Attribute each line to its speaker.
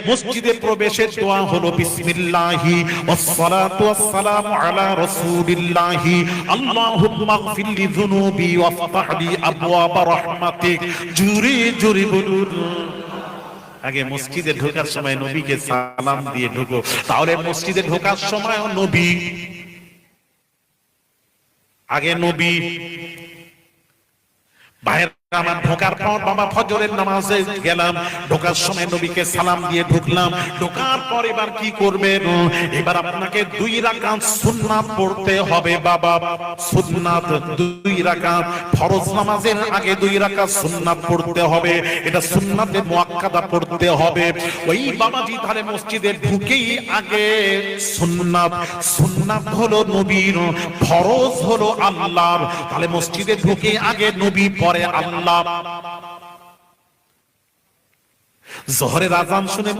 Speaker 1: মসজিদে প্রবেশের দোয়া হলো বিসমিল্লাহি ওয়াসসালাতু ওয়াসসালামু আলা রাসূলিল্লাহি আল্লাহুম্মা গফিরলি যুনুবি ওয়াফতাহ লি আবওয়াবা রাহমাতিক। জোরে জোরে বলুন। আগে মসজিদে ঢোকার সময় নবীকে সালাম দিয়ে ঢোকো। তাহলে মসজিদে ঢোকার সময় নবী, আগে নবী। বাইরে আমার ঢোকার পর বাবা ফজরের নামাজে গেলাম, ঢোকার সময় নবীকে সালাম দিয়ে ঢুকলাম। ঢোকার পর এবার কি করবেন? এবার আপনাকে 2 রাকাত সুন্নাত পড়তে হবে বাবা। সুন্নাত 2 রাকাত, ফরজ নামাজের আগে 2 রাকাত সুন্নাত পড়তে হবে। এটা সুন্নাতে মুআক্কাদা পড়তে হবে। ওই বাবাজি তাহলে মসজিদে ঢুকেই আগে সুন্নাত, সুন্নাত হলো নবীর, ফরজ হলো আল্লাহর। তাহলে মসজিদে ঢুকে আগে নবী পরে আল্লাহ। জোহরের আযান শুনে